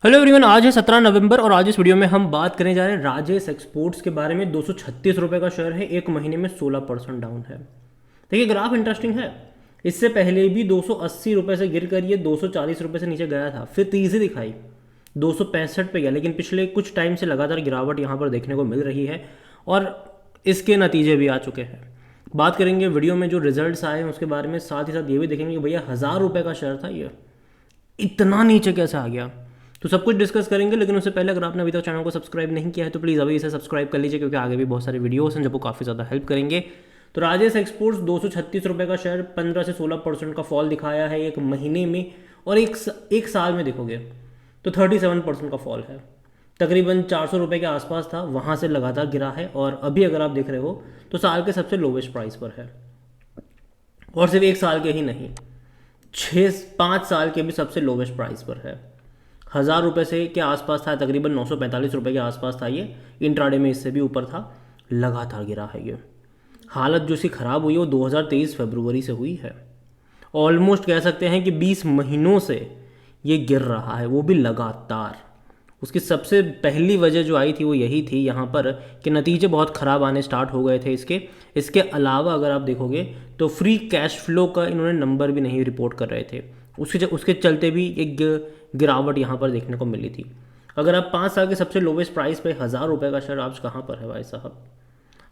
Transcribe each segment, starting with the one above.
Hello everyone, आज है 17 नवंबर और आज इस वीडियो में हम बात करने जा रहे हैं राजेश एक्सपोर्ट्स के बारे में। 236 रुपये का शेयर है, एक महीने में 16% डाउन है। देखिए ग्राफ इंटरेस्टिंग है। इससे पहले भी 280 रुपये से गिर कर ये 240 रुपये से नीचे गया था, फिर तेज़ी दिखाई 265 पे गया, लेकिन पिछले कुछ टाइम से लगातार गिरावट यहाँ पर देखने को मिल रही है और इसके नतीजे भी आ चुके हैं। बात करेंगे वीडियो में जो रिजल्ट्स आए हैं उसके बारे में, साथ ही साथ ये भी देखेंगे कि भैया 1000 रुपये का शेयर था, ये इतना नीचे कैसे आ गया, तो सब कुछ डिस्कस करेंगे। लेकिन उससे पहले अगर आपने अभी तक चैनल को सब्सक्राइब नहीं किया है तो प्लीज़ अभी इसे सब्सक्राइब कर लीजिए, क्योंकि आगे भी बहुत सारे वीडियोस हैं जो काफ़ी ज़्यादा हेल्प करेंगे। तो राजेश एक्सपोर्ट्स 236 रुपये का शेयर 15 से 16% का फॉल दिखाया है एक महीने में, और एक साल में देखोगे तो 37% का फॉल है। तकरीबन 400 रुपये के आसपास था, वहाँ से लगातार गिरा है और अभी अगर आप देख रहे हो तो साल के सबसे लोवेस्ट प्राइस पर है। और सिर्फ एक साल के ही नहीं, 5 साल के भी सबसे लोवेस्ट प्राइस पर है। 1000 रुपये से के आसपास था, तकरीबन 945 रुपये के आसपास था ये। इंट्राडे में इससे भी ऊपर था, लगातार गिरा है ये। हालत जो इसकी ख़राब हुई है वो 2023 फरवरी से हुई है। ऑलमोस्ट कह सकते हैं कि 20 महीनों से ये गिर रहा है, वो भी लगातार। उसकी सबसे पहली वजह जो आई थी वो यही थी यहाँ पर कि नतीजे बहुत ख़राब आने स्टार्ट हो गए थे इसके। इसके अलावा अगर आप देखोगे तो फ्री कैश फ्लो का इन्होंने नंबर भी नहीं रिपोर्ट कर रहे थे, उसके चलते भी एक गिरावट यहाँ पर देखने को मिली थी। अगर आप 5 साल के सबसे लोवेस्ट प्राइस पे 1000 रुपये का शेयर आज कहाँ पर है भाई साहब,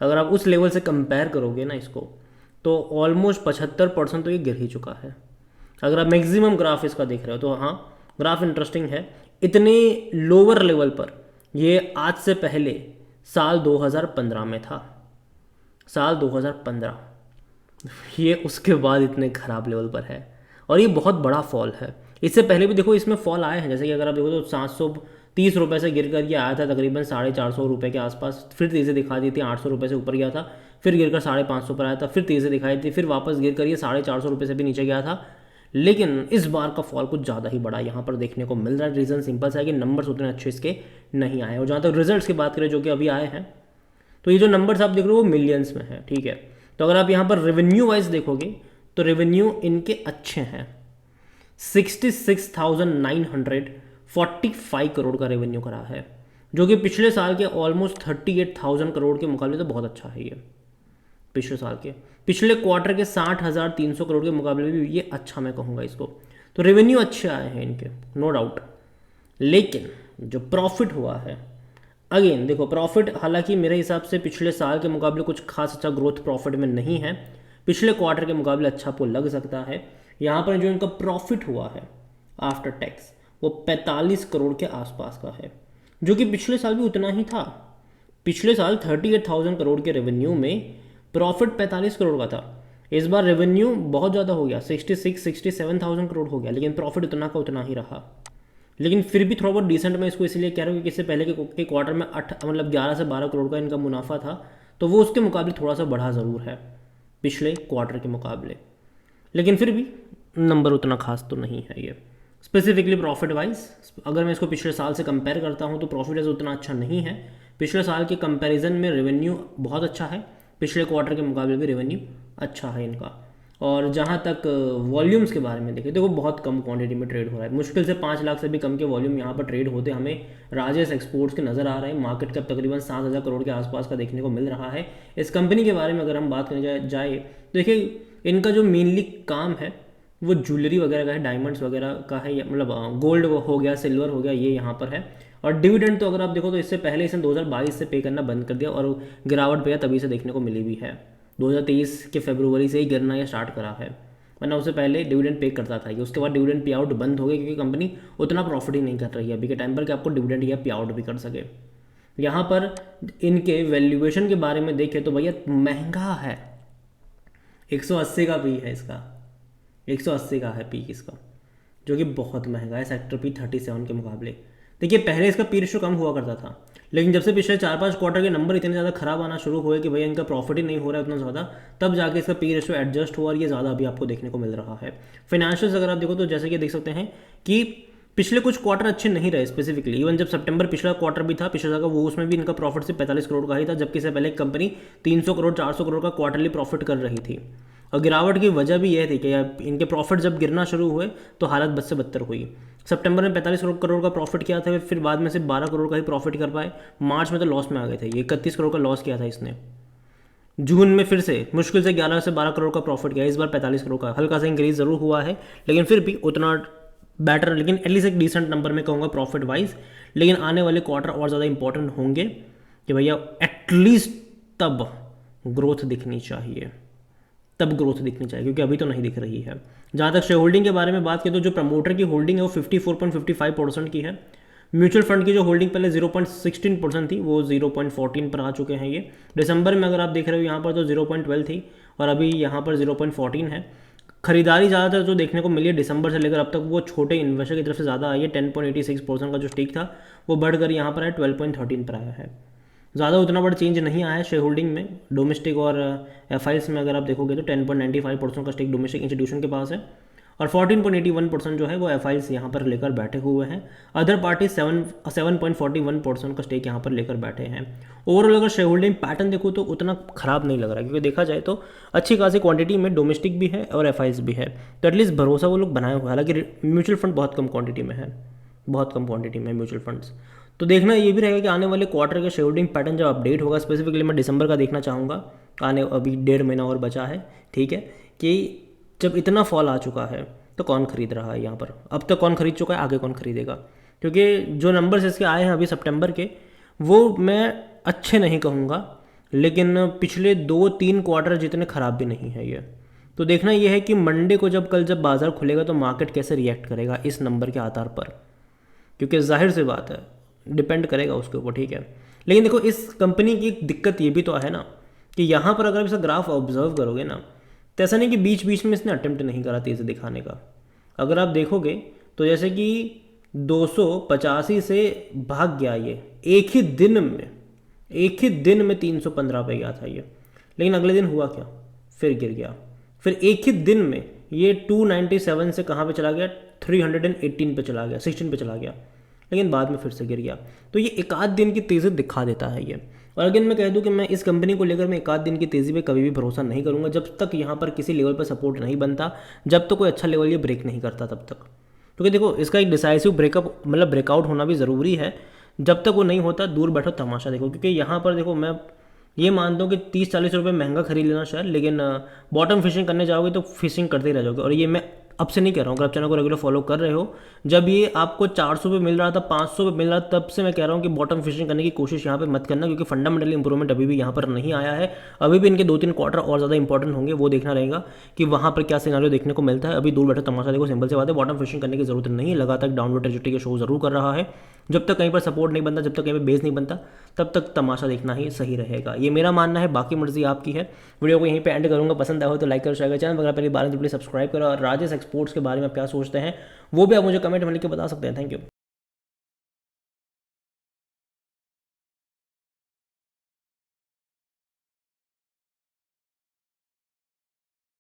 अगर आप उस लेवल से कंपेयर करोगे ना इसको, तो ऑलमोस्ट 75% तो ये गिर ही चुका है। अगर आप मैक्सिमम ग्राफ इसका देख रहे हो तो हाँ, ग्राफ इंटरेस्टिंग है। इतने लोअर लेवल पर ये आज से पहले साल 2015 में था, साल 2015, ये उसके बाद इतने ख़राब लेवल पर है और ये बहुत बड़ा फॉल है। इससे पहले भी देखो इसमें फॉल आए हैं, जैसे कि अगर आप देखो तो 730 रुपये से गिर कर ये आया था तकरीबन 450 रुपये के आसपास, फिर तेज़ी दिखा दी थी, 800 रुपये से ऊपर गया था, फिर गिरकर 550 पर आया था, फिर तेज़ी दिखाई थी, फिर वापस गिर कर ये 450 रुपये से भी नीचे गया था। लेकिन इस बार का फॉल कुछ ज़्यादा ही बड़ा यहाँ पर देखने को मिल रहा है। रीज़न सिंपल सा है कि नंबर्स उतने अच्छे इसके नहीं आए। और जहाँ तक रिजल्ट्स की बात करें जो कि अभी आए हैं, तो ये जो नंबर्स आप देख रहे हो वो मिलियंस में है, ठीक है। तो अगर आप यहाँ पर रेवेन्यू वाइज देखोगे तो रेवेन्यू इनके अच्छे हैं। 66,945 करोड़ का रेवेन्यू करा है, जो कि पिछले साल के ऑलमोस्ट 38,000 करोड़ के मुकाबले तो बहुत अच्छा है ये। पिछले साल के पिछले क्वार्टर के 60,300 करोड़ के मुकाबले भी ये अच्छा मैं कहूँगा इसको। तो रेवेन्यू अच्छे आए हैं इनके, नो डाउट। लेकिन जो प्रॉफिट हुआ है, अगेन देखो प्रॉफिट हालांकि मेरे हिसाब से पिछले साल के मुकाबले कुछ खास अच्छा ग्रोथ प्रॉफिट में नहीं है, पिछले क्वार्टर के मुकाबले अच्छा आपको लग सकता है। यहाँ पर जो इनका प्रॉफिट हुआ है आफ्टर टैक्स वो 45 करोड़ के आसपास का है, जो कि पिछले साल भी उतना ही था। पिछले साल 38,000 करोड़ के रेवेन्यू में प्रॉफिट 45 करोड़ का था। इस बार रेवेन्यू बहुत ज़्यादा हो गया, 67,000 करोड़ हो गया, लेकिन प्रॉफिट उतना का उतना ही रहा। लेकिन फिर भी थोड़ा बहुत डिसेंट मैं इसको इसलिए कह रहा हूँ कि इससे पहले के क्वार्टर में 11 से 12 करोड़ का इनका मुनाफा था, तो वो उसके मुकाबले थोड़ा सा बढ़ा ज़रूर है पिछले क्वार्टर के मुकाबले, लेकिन फिर भी नंबर उतना खास तो नहीं है ये। स्पेसिफिकली प्रॉफिट वाइज अगर मैं इसको पिछले साल से कंपेयर करता हूँ तो प्रॉफिट वाइज उतना अच्छा नहीं है। पिछले साल के कंपैरिजन में रेवेन्यू बहुत अच्छा है, पिछले क्वार्टर के मुकाबले भी रेवेन्यू अच्छा है इनका। और जहाँ तक वॉल्यूम्स के बारे में देखें, देखो बहुत कम क्वांटिटी में ट्रेड हो रहा है, मुश्किल से 5 लाख से भी कम के वॉल्यूम यहाँ पर ट्रेड होते हमें राजेश एक्सपोर्ट्स के नज़र आ रहे हैं। मार्केट कैप तकरीबन 7,000 करोड़ के आसपास का देखने को मिल रहा है। इस कंपनी के बारे में अगर हम बात करने जाए देखिए इनका जो मेनली काम है वो ज्वेलरी वगैरह का है, डायमंड्स वगैरह का है, मतलब गोल्ड हो गया, सिल्वर हो गया, ये यहाँ पर है। और डिविडेंड तो अगर आप देखो तो इससे पहले इसने 2022 से पे करना बंद कर दिया और गिरावट भैया तभी से देखने को मिली भी है। 2023 के फरवरी से ही गिरना या स्टार्ट करा है, वरना उससे पहले डिविडेंड पे करता था ये। उसके बाद डिविडेंड पे आउट बंद हो गया क्योंकि कंपनी उतना प्रॉफिट ही नहीं कर रही है अभी के टाइम पर कि आपको डिविडेंड या पे आउट भी कर सके। यहाँ पर इनके वैल्यूएशन के बारे में देखें तो भैया महंगा है, 180 का पी है इसका, 180 का है पी इसका, जो कि बहुत महंगा है सेक्टर पी 37 के मुकाबले। देखिए पहले इसका पी रेशो कम हुआ करता था, लेकिन जब से पिछले 4-5 क्वार्टर के नंबर इतने ज़्यादा खराब आना शुरू हुए कि भैया इनका प्रॉफिट ही नहीं हो रहा है उतना ज़्यादा, तब जाके इसका पी रेशो एडजस्ट हुआ और ये ज़्यादा अभी आपको देखने को मिल रहा है। फाइनेंशियल्स अगर आप देखो तो जैसे कि देख सकते हैं कि पिछले कुछ क्वार्टर अच्छे नहीं रहे स्पेसिफिकली। इवन जब सितंबर पिछला क्वार्टर भी था पिछले साल का, वो उसमें भी इनका प्रॉफिट सिर्फ 45 करोड़ का ही था, जबकि इससे पहले कंपनी 300 करोड़ 400 करोड़ का क्वार्टरली प्रॉफिट कर रही थी। और गिरावट की वजह भी यह थी कि इनके प्रॉफिट जब गिरना शुरू हुए तो हालत बद से बदतर हुई। सितंबर में 45 करोड़ का प्रॉफिट किया था, फिर बाद में सिर्फ 12 करोड़ का ही प्रॉफिट कर पाए। मार्च में तो लॉस में आ गए थे, ये 31 करोड़ का लॉस किया था इसने। जून में फिर से मुश्किल से 11 से 12 करोड़ का प्रॉफिट किया, इस बार 45 करोड़ का। हल्का सा इंक्रीज ज़रूर हुआ है, लेकिन फिर भी उतना बेटर, लेकिन एटलीस्ट एक डिसेंट नंबर में कहूँगा प्रॉफिट वाइज। लेकिन आने वाले क्वार्टर और ज़्यादा इंपॉर्टेंट होंगे कि भैया एटलीस्ट तब ग्रोथ दिखनी चाहिए, तब ग्रोथ दिखनी चाहिए, क्योंकि अभी तो नहीं दिख रही है। जहाँ तक शेयर होल्डिंग के बारे में बात करें तो जो प्रमोटर की होल्डिंग है वो 54.55% की है। म्यूचुअल फंड की जो होल्डिंग पहले 0.16% थी वो 0.14 पर आ चुके हैं ये। दिसंबर में अगर आप देख रहे हो यहाँ पर तो 0.12 थी और अभी यहाँ पर 0.14 है। खरीदारी ज़्यादातर जो देखने को मिली है दिसंबर से लेकर अब तक वो छोटे इन्वेस्टर की तरफ से ज़्यादा आई है। 10.86% का जो स्टेक था वो बढ़कर यहाँ पर है 12.13 पर आया है। ज़्यादा उतना बड़ा चेंज नहीं आया है शेयर होल्डिंग में। डोमेस्टिक और एफआईएस में अगर आप देखोगे तो 10.95% का स्टेक डोमेस्टिक इंस्टीट्यूशन के पास है और 14.81% जो है वो एफआईएस यहाँ पर लेकर बैठे हुए हैं। अदर पार्टी 7.41% का स्टेक यहाँ पर लेकर बैठे हैं। ओवरऑल अगर शेयर होल्डिंग पैटर्न देखो तो उतना खराब नहीं लग रहा है, क्योंकि देखा जाए तो अच्छी खासी क्वांटिटी में डोमेस्टिक भी है और एफआईएस भी है, तो एटलीस्ट भरोसा वो लोग बनाए हुए हैं। हालांकि म्यूचुअल फंड बहुत कम क्वांटिटी में है, बहुत कम क्वांटिटी में म्यूचुअल फंड्स। तो देखना ये भी रहेगा कि आने वाले क्वार्टर के शेयर होल्डिंग पैटर्न जब अपडेट होगा, स्पेसिफिकली मैं दिसंबर का देखना चाहूँगा। आने अभी 1.5 महीना और बचा है, ठीक है, कि जब इतना फॉल आ चुका है तो कौन खरीद रहा है यहाँ पर। अब तक कौन खरीद चुका है, आगे कौन खरीदेगा, क्योंकि जो नंबर्स इसके आए हैं अभी सितंबर के वो मैं अच्छे नहीं कहूँगा, लेकिन पिछले 2-3 क्वार्टर जितने ख़राब भी नहीं है ये। तो देखना ये है कि मंडे को जब बाज़ार खुलेगा तो मार्केट कैसे रिएक्ट करेगा इस नंबर के आधार पर, क्योंकि जाहिर सी बात है डिपेंड करेगा उसके ऊपर, ठीक है। लेकिन देखो इस कंपनी की एक दिक्कत ये भी तो है ना कि यहाँ पर अगर आप इसका ग्राफ ऑब्जर्व करोगे ना तो ऐसा नहीं कि बीच बीच में इसने अटेम्प्ट नहीं करा तेज़ी दिखाने का। अगर आप देखोगे तो जैसे कि 285 से भाग गया ये एक ही दिन में 315 पे गया था ये, लेकिन अगले दिन हुआ क्या, फिर गिर गया। फिर एक ही दिन में ये 297 से कहाँ पे चला गया, 318 पे चला गया, 16 पे चला गया, लेकिन बाद में फिर से गिर गया। तो ये एक आध दिन की तेज़ी दिखा देता है ये। और अगेन मैं कह दूं कि मैं इस कंपनी को लेकर मैं एक आध दिन की तेज़ी पे कभी भी भरोसा नहीं करूंगा, जब तक यहाँ पर किसी लेवल पर सपोर्ट नहीं बनता, जब तक कोई अच्छा लेवल ये ब्रेक नहीं करता तब तक। क्योंकि देखो इसका एक डिसाइसिव ब्रेकअप मतलब ब्रेकआउट होना भी ज़रूरी है, जब तक वो नहीं होता दूर बैठो तमाशा देखो। क्योंकि यहाँ पर देखो मैं ये मानता हूँ कि 30-40 रुपये महंगा खरीद लेना शायद, लेकिन बॉटम फिशिंग करने जाओगे तो फिशिंग करते ही रह जाओगे। और ये मैं अब से नहीं कह रहा हूँ, अगर आप चैनल को रेगुलर फॉलो कर रहे हो, जब ये आपको 400 पे मिल रहा था, 500 पे मिल रहा था, तब से मैं कह रहा हूँ कि बॉटम फिशिंग करने की कोशिश यहाँ पे मत करना, क्योंकि फंडामेंटली इंप्रूवमेंट अभी भी यहाँ पर नहीं आया है। अभी भी इनके 2-3 क्वार्टर और ज़्यादा इंपॉर्टेंट होंगे, वो देखना रहेगा कि वहाँ पर क्या सिनारियो देखने को मिलता है। अभी दूर बैठे तमाशा देखो, सिंपल सी बात है, बॉटम फिशिंग करने की जरूरत नहीं है। लगातार डाउनवर्ड ट्रैजेक्टरी के शो जरूर कर रहा है, जब तक कहीं पर सपोर्ट नहीं बनता, जब तक कहीं पर बेस नहीं बनता, तब तक तमाशा देखना ही सही रहेगा। ये मेरा मानना है, बाकी मर्जी आपकी है। वीडियो को यहीं पे एंड करूँगा, पसंद आया हो तो लाइक करो, शेयर करो, चैनल वगैरह पहली बार तो प्लीज सब्सक्राइब करो। और राजेश एक्सपोर्ट्स के बारे में आप क्या सोचते हैं वो भी आप मुझे कमेंट में लिख के बता सकते हैं। Thank you.